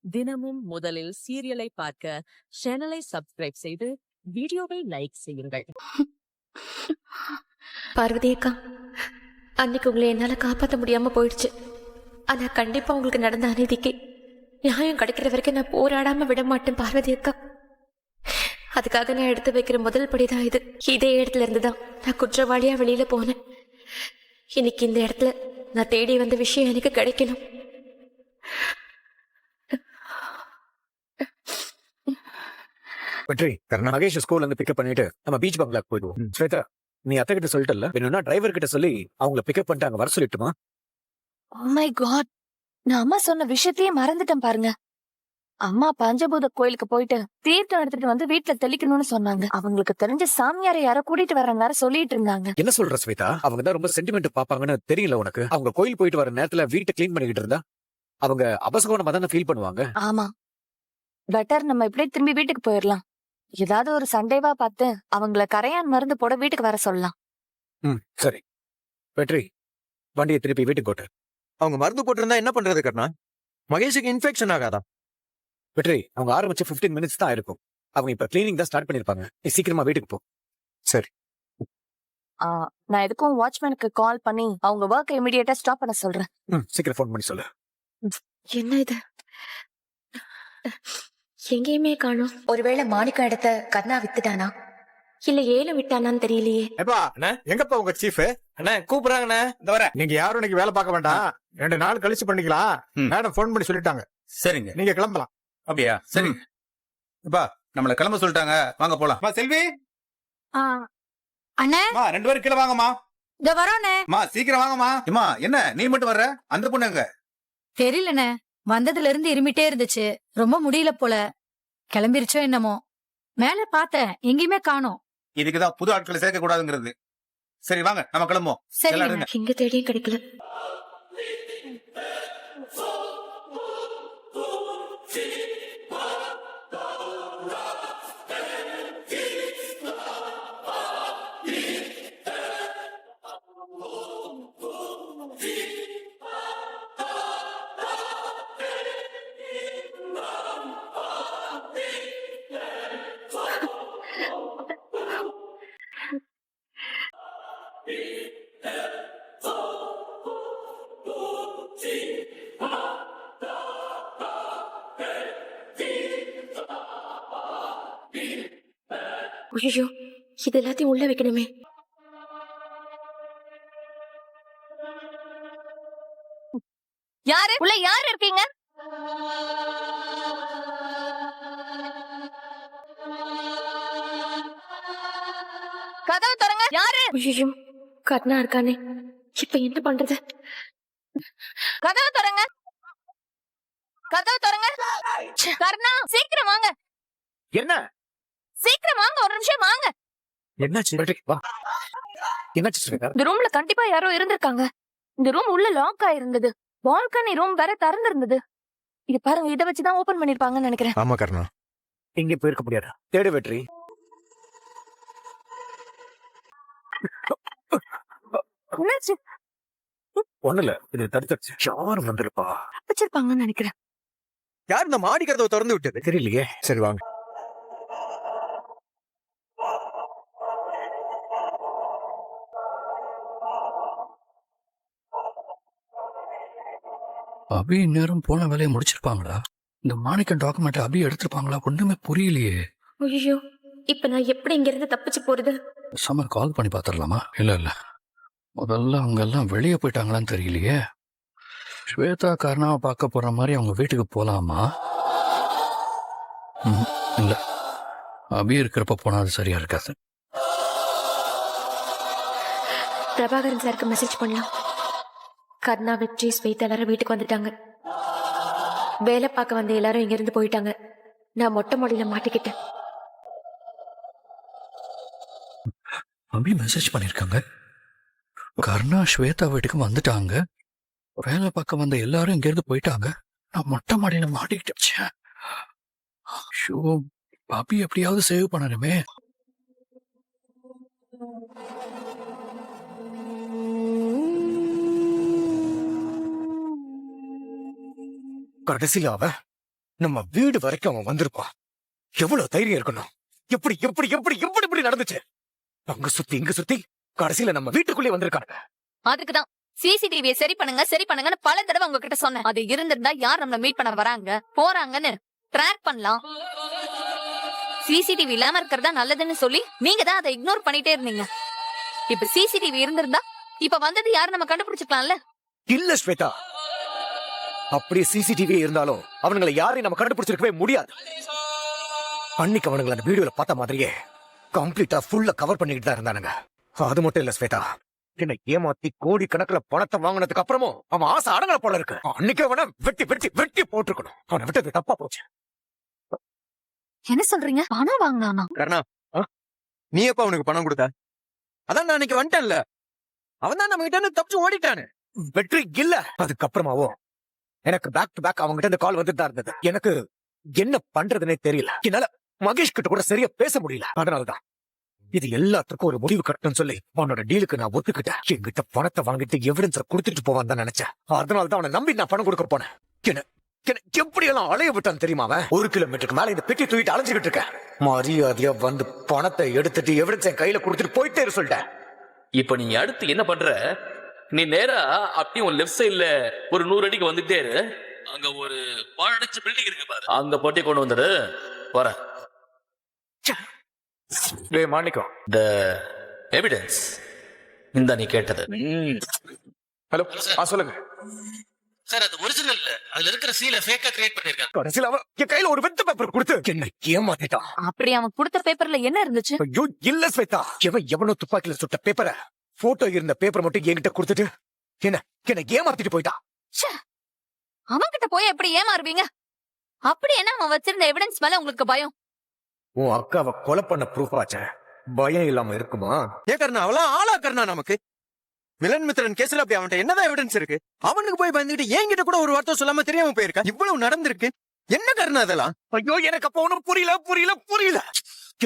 தினமும் முதலில் சீரியலை பார்க்க சேனலை சப்ஸ்கிரைப் செய்து வீடியோவை லைக் செய்யுங்கள். பார்வதி அக்கா, அன்னைக்கு உங்களை என்னால காப்பாற்ற முடியாம போயிடுச்சு. ஆனா கண்டிப்பா உங்களுக்கு நடந்த அநீதிக்கு நியாயம் கிடைக்கிற வரைக்கும் நான் போராடாம விட மாட்டேன் பார்வதி அக்கா. அதுக்காக நான் எடுத்து வைக்கிற முதல் படிதான் இது. இதே இடத்துல இருந்துதான் நான் குற்றவாளியா வெளியில போனேன். இன்னைக்கு இந்த இடத்துல நான் தேடி வந்த விஷயம் எனக்கு கிடைக்கணும். வெற்றி, மகேஷ் ஸ்கூல்ல இருந்து பிக்கப் பண்ணிட்டு நம்ம பீச் பங்களாக்கு போயிடுவோம். ஸ்வேதா, நீ அத்தை கிட்ட சொல்லிட்டல, வேணும்னா டிரைவர் கிட்ட சொல்லி அவங்கள பிக்கப் பண்ணிட்டு அங்க வர சொல்லிட்டுமா? ஓ மை காட், நான் அம்மா சொன்ன விஷயத்தையே மறந்துட்டேன் பாருங்க. அம்மா பஞ்சபூத கோயிலுக்கு போயிட்டு தீர்த்தம் எடுத்துட்டு வந்து வீட்டுல தெளிக்கணும்னு சொன்னாங்க. அவங்களுக்கு தெரிஞ்ச சாமியாரை யாரோ கூட்டிட்டு வரேன்னு வேற சொல்லிட்டு இருந்தாங்க. என்ன சொல்ற ஸ்வேதா? அவங்க தான் ரொம்ப சென்டிமெண்ட் பாப்பாங்கன்னு தெரியல உனக்கு? அவங்க கோயில் போயிட்டு வர நேரத்துல வீட்டை கிளீன் பண்ணிக்கிட்டு இருந்தா அவங்க அபசகனமா தானே ஃபீல் பண்ணுவாங்க. ஆமா, பெட்டர் நம்ம இப்படியே திரும்பி வீட்டுக்கு போயிடலாம். ஏதாவது ஒரு சண்டேவா பார்த்து அவங்கள கரையான் மருந்து போட வீட்டுக்கு வர சொல்லலாம். சரி வெற்றி, வண்டியை திருப்பி வீட்டுக்கு போட்டு. அவங்க மருந்து போட்டிருந்தா என்ன பண்றது கண்ணா? மகேஷுக்கு இன்ஃபெக்ஷன் ஆகாதா? வெற்றி, அவங்க ஆரம்பிச்சு 15 மினிட்ஸ் தான் இருக்கும். அவங்க இப்ப கிளீனிங் தான் ஸ்டார்ட் பண்ணிருப்பாங்க. நீ சீக்கிரமா வீட்டுக்கு போ. சரி. நான் எதுக்கும் வாட்ச்மேனுக்கு கால் பண்ணி அவங்க ஒர்க் இமிடியேட்டா ஸ்டாப் பண்ண சொல்றேன். சீக்கிரம் ஃபோன் பண்ணி சொல்லு. என்ன இது? எங்கேயுமே காணோம். ஒருவேளை மாணிக்கம் இடத்த கர்ணா வித்துட்டானா இல்ல ஏலம் விட்டானான்னு தெரியலையே. எங்கப்பா உங்க சீஃப்? அண்ணா கூப்பிடுறாங்கண்ணா, இந்த வர. நீங்க யாரும் இன்னைக்கு வேலை பார்க்க வேண்டாம், 2 நாள் கழிச்சு பண்ணிக்கலாம். மேடம் போன் பண்ணி சொல்லிட்டாங்க. சரிங்க, நீங்க கிளம்பலாம். அப்படியா? சரிங்க. இப்பா நம்மள கிளம்ப சொல்லிட்டாங்க, வாங்க போலாம். செல்வி, அண்ணே 2 பேரும் கீழே வாங்கம்மா. இந்த வரோண்ணே. சீக்கிரம் வாங்கம்மா. அம்மா என்ன நீ மட்டும் வர்ற? அந்த பொண்ணு எங்க? தெரியலண்ணே, வந்ததுல இருந்து இருமிட்டே இருந்துச்சு, ரொம்ப முடியல போல. கிளம்பிருச்சோ என்னமோ. மேல பார்த்தேன், எங்கேயுமே காணோம். இதுக்குதான் புது ஆட்களை சேர்க்க கூடாதுங்கிறது. சரி வாங்க நம்ம கிளம்புவோம். சரி, எங்க தேடியும் கிடைக்கல. ஐயோ, இது எல்லாத்தையும் உள்ள வைக்கணுமே. யாரு உள்ள? யாரு இருக்கீங்க? கதவு திறங்க. யாரு? ஐயோ, கர்ணா இருக்கானே, இப்ப என்ன பண்றது? கதவு திறங்க. கதவு திறங்க. கர்ணா, சீக்கிரம் வாங்க. என்ன? சீக்கிரம் வாங்க, ஒரு நிமிஷம் வாங்க. என்னாச்சு வெற்றி? வா. என்னாச்சு ஸ்வேதா? இந்த ரூம்ல கண்டிப்பா யாரோ இருந்திருக்காங்க. இந்த ரூம் உள்ள லாக் ஆயிருந்தது. பால்கனி ரூம் வேற திறந்திருந்தது. இது பாருங்க, இத வச்சுதான் ஓபன் பண்ணிருப்பாங்கன்னு நினைக்கிறேன். ஆமா கர்ணா, இங்க போயிருக்க முடியாது. தேடு வெற்றி. என்னாச்சு? ஒண்ணுல இது தடுத்துச்சு. யாரும் வந்திருப்பா? வச்சிருப்பாங்கன்னு நினைக்கிறேன். யார் இந்த மாடி கதவை திறந்து விட்டது? தெரியலையே. சரி வாங்க. அபி இந்நேரம் போன வேலையை முடிச்சிருப்பாங்களா? இந்த மாணிக்கம் டாக்குமெண்ட் அபி எடுத்திருப்பாங்களா? ஒண்ணுமே புரியலையே. ஐயோ, இப்ப நான் எப்படி இங்க இருந்து தப்பிச்சு போறது? சமர் கால் பண்ணி பாத்திரலாமா? இல்ல முதல்ல அவங்க எல்லாம் வெளியே போயிட்டாங்களான்னு தெரியலையே. ஸ்வேதா கர்ணாவை பார்க்க போற மாதிரி அவங்க வீட்டுக்கு போலாமா? இல்ல, அபி இருக்கிறப்ப போனா அது சரியா இருக்காது. பிரபாகரன் சாருக்கு மெசேஜ் பண்ணலாம். கர்ணா, வெற்றி, ஸ்வேதா எல்லாரும் வீட்டுக்கு வந்துட்டாங்க. வேலை பார்க்க வந்த எல்லாரும் இங்க இருந்து போயிட்டாங்க. நான் மொட்டை மாடியில மாட்டிக்கிட்டேன். அபி மெசேஜ் பண்ணிருக்காங்க. கர்ணா ஸ்வேதா வீட்டுக்கு வந்துட்டாங்க. வேலை பார்க்க வந்த எல்லாரும் இங்க இருந்து போயிட்டாங்க. நான் மொட்டை மாடியில மாட்டிக்கிட்டேன். அபி எப்படியாவது சேவ் பண்ணணுமே. கடைசியில அவ நம்ம வீடு வரைக்கும் அவன் வந்திருப்பான். எவ்வளவு தைரியம் இருக்கணும். எப்படி எப்படி எப்படி எப்படி இப்படி நடந்துச்சு? அங்க சுத்தி இங்க சுத்தி கடைசியில நம்ம வீட்டுக்குள்ளே வந்திருக்காங்க. அதுக்குதான் சிசிடிவியை சரி பண்ணுங்கன்னு பல தடவை உங்ககிட்ட சொன்னேன். அது இருந்திருந்தா யார் நம்மள மீட் பண்ண வராங்க போறாங்கன்னு ட்ராக் பண்ணலாம். சிசிடிவி இல்லாம இருக்கிறதா நல்லதுன்னு சொல்லி நீங்க தான் அதை இக்னோர் பண்ணிட்டே இருந்தீங்க. இப்ப சிசிடிவி இருந்திருந்தா இப்ப வந்தது யாரு நம்ம கண்டுபிடிச்சுக்கலாம்ல. இல்ல ஸ்வேதா, அப்படியே சிசிடிவி இருந்தாலும் அவனுங்களை யாரையும் நம்ம கண்டுபிடிச்சிருக்கவே முடியாது. அன்னைக்கு அவனுங்களை அந்த வீடியோல பார்த்த மாதிரியே கம்ப்ளீட்டா ஃபுல்லா கவர் பண்ணிட்டு தான் இருந்தானுங்க. அது மட்டும் இல்ல ஸ்வேதா, என்னை ஏமாத்தி கோடி கணக்குல பணத்தை வாங்கினதுக்கு அப்புறமும் அவன் ஆசை அடங்கல போல இருக்கு. அன்னைக்கு அவனை வெட்டி வெட்டி வெட்டி போட்டிருக்கணும். அவனை விட்டது தப்பா போச்சு. என்ன சொல்றீங்க? பணம் வாங்கினானா? கர்ணா, நீ எப்ப அவனுக்கு பணம் கொடுத்த? அதான் நான் அன்னைக்கு வந்துட்டேன்ல. அவன் தான் நம்ம கிட்ட இருந்து தப்பிச்சு ஓடிட்டானு. வெற்றி இல்ல. அதுக்கப்புறமாவும் எனக்கு பேக் டு பேக் அவங்க கிட்ட இந்த கால் வந்துட்டு தான் இருந்தது. எனக்கு என்ன பண்றதுன்னே தெரியல. என்னால மகேஷ் கிட்ட கூட சரியா பேச முடியல. அதனாலதான் இது எல்லாத்துக்கும் ஒரு முடிவு கட்டணும்னு சொல்லி அவனோட டீலுக்கு நான் ஒத்துக்கிட்டேன். என்கிட்ட பணத்தை வாங்கிட்டு எவிடன்ஸ கொடுத்துட்டு போவான் தான் நினைச்சேன். அதனாலதான் அவனை நம்பி நான் பணம் கொடுக்க போனேன். என்ன எப்படி எல்லாம் அலைய விட்டான் தெரியுமா? அவன் 1 கிலோமீட்டருக்கு மேல இந்த பெட்டி தூக்கிட்டு அலைஞ்சுக்கிட்டு இருக்கேன். மரியாதையா வந்து பணத்தை எடுத்துட்டு எவிடன்ஸ் என் கையில கொடுத்துட்டு போயிட்டே சொல்லிட்டேன். இப்ப நீ அடுத்து என்ன பண்ற? நீ நேரா அப்படியே உன் லெஃப்ட் சைடுல ஒரு 100 அடிக்கு வந்துட்டே இரு. அங்க ஒரு பாழடைச்ச பில்டிங் இருக்கு பாரு, அங்க போட்டி கொண்டு வந்துடு. வர மாணிக்கம், த எவிடன்ஸ் இந்த நீ கேட்டது. ஹலோ, சொல்லுங்க சார். அது ஒரிஜினல் இல்ல, அதுல இருக்கிற சீல ஃபேக்கா கிரியேட் பண்ணிருக்காங்க. கடைசியில அவன் என் கையில ஒரு வெத்த பேப்பர் கொடுத்து என்ன ஏமாத்திட்டான். அப்படி அவன் கொடுத்த பேப்பர்ல என்ன இருந்துச்சு? ஐயோ இல்ல ஸ்வேதா, எவனோ துப்பாக்கில சுட்ட பேப்பரை போட்டோ இருந்த பேப்பர் மட்டும் என்கிட்ட கொடுத்துட்டு என்ன ஏமாத்திட்டு போயிட்டான். அவன்கிட்ட போய் எப்படி ஏமாறுவீங்க? அப்படி என்ன அவன் வச்சிருந்த எவிடன்ஸ் மேல உங்களுக்கு பயம்? உன் அக்காவை கொலை பண்ண ப்ரூஃப் ஆச்சே, பயம் இல்லாம இருக்குமா? ஏ கர்ணா, அவளாம் ஆளா கர்ணா நமக்கு. மிலன் மித்ரன் கேஸ்ல அப்படி அவன்கிட்ட என்னதான் எவிடன்ஸ் இருக்கு? அவனுக்கு போய் வந்துட்டு என்கிட்ட கூட ஒரு வார்த்தை சொல்லாம தெரியாம போயிருக்கா. இவ்வளவு நடந்திருக்கு. என்ன கர்ணா அதெல்லாம்? ஐயோ எனக்கு அப்ப ஒண்ணும் புரியல.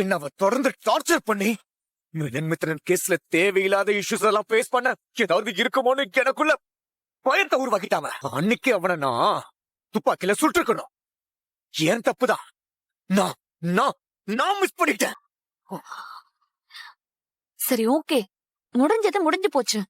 என்ன அவ தொடர்ந்து டார்ச்சர் பண்ணி மிலன் மித்ரன் கேஸ்ல தேவையில்லாத இஷ்யூஸ் எல்லாம் ஃபேஸ் பண்ண ஏதாவது இருக்குமோன்னு எனக்குள்ள பயத்தை உருவாக்கிட்டாம. அன்னைக்கு அவனை நான் துப்பாக்கில சுட்டிருக்கணும். ஏன் தப்புதான். நான் மிஸ் பண்ணிட்டேன். சரி, ஓகே, முடிஞ்சு போச்சு.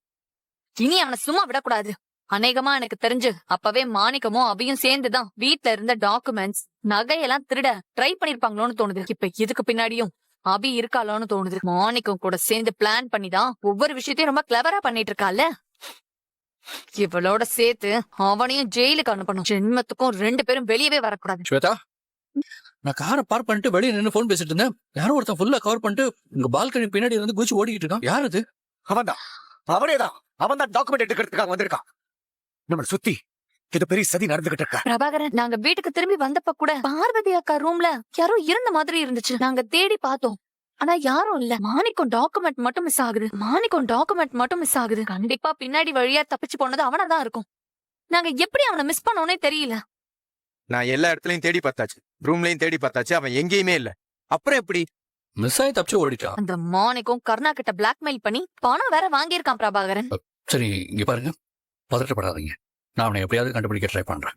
இனி அவனை சும்மா விடக்கூடாது. அநேகமா எனக்கு தெரிஞ்சு அப்பவே மாணிக்கமும் அபியும் சேர்ந்துதான் வீட்ல இருந்த டாக்குமெண்ட்ஸ் நகையெல்லாம் திருட ட்ரை பண்ணிருப்பாங்களோன்னு தோணுது. இப்ப இதுக்கு பின்னாடியும் அபி இருக்காளோன்னு தோணுது. மாணிக்கம் கூட சேர்ந்து பிளான் பண்ணிதான் ஒவ்வொரு விஷயத்தையும் ரொம்ப கிளவரா பண்ணிட்டு இருக்கால. இவளோட சேர்த்து அவனையும் ஜெயிலுக்கு அனுப்பணும். ஜென்மத்துக்கும் 2 பேரும் வெளியவே வரக்கூடாது. ஸ்வேதா, நான் காரை பார்க் பண்ணிட்டு வெளியே நின்று போன் பேசிட்டு இருந்தேன். யாரும் ஒருத்தன் ஃபுல்லா கவர் பண்ணிட்டு உங்க பால்கனி பின்னாடி இருந்து குதிச்சு ஓடிக்கிட்டு இருக்கான். யார் அது? அவன் தான் டாக்குமெண்ட் எடுக்கிறதுக்காக வந்திருக்கான். நம்ம சுத்தி இது பெரிய சதி நடந்துகிட்டு இருக்கா. பிரபாகரன், நாங்க வீட்டுக்கு திரும்பி வந்தப்ப கூட பார்வதி அக்கா ரூம்ல யாரோ இருந்த மாதிரி இருந்துச்சு. நாங்க தேடி பார்த்தோம், ஆனா யாரும் இல்ல. மாணிக்கம் டாக்குமெண்ட் மட்டும் மிஸ் ஆகுது. கண்டிப்பா பின்னாடி வழியா தப்பிச்சு போனது அவனதான் இருக்கும். நாங்க எப்படி அவனை மிஸ் பண்ணோன்னே தெரியல. நான் எல்லா இடத்துலயும் தேடி பார்த்தாச்சு, ரூம்லயும் தேடி பார்த்தாச்சு. அவன் எங்கேயுமே இல்ல. அப்புறம் எப்படி மிஸ் ஆகி தப்பிச்சு ஓடிட்டான்? அந்த மாணிக்கம் கர்ணா கிட்ட பிளாக்மெயில் பண்ணி பணம் வேற வாங்கியிருக்கான் பிரபாகரன். சரி, இங்க பாருங்க, பதட்டப்படாதீங்க. நான் அவனை எப்படியாவது கண்டுபிடிக்க ட்ரை பண்றேன்.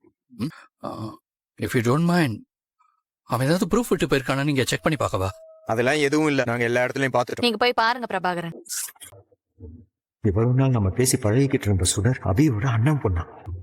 இஃப் யூ டோன்ட் மைண்ட், அவன் ஏதாவது ப்ரூஃப் விட்டு போயிருக்கானா நீங்க செக் பண்ணி பார்க்கவா? அதெல்லாம் எதுவும் இல்ல, நாங்க எல்லா இடத்துலயும் பாத்துட்டோம். நீங்க போய் பாருங்க பிரபாகரன். இவ்வளவு நாள் நம்ம பேசி பழகிக்கிட்டு இருந்த சுடர் அபியோட அண்ணன் பொண்ணா?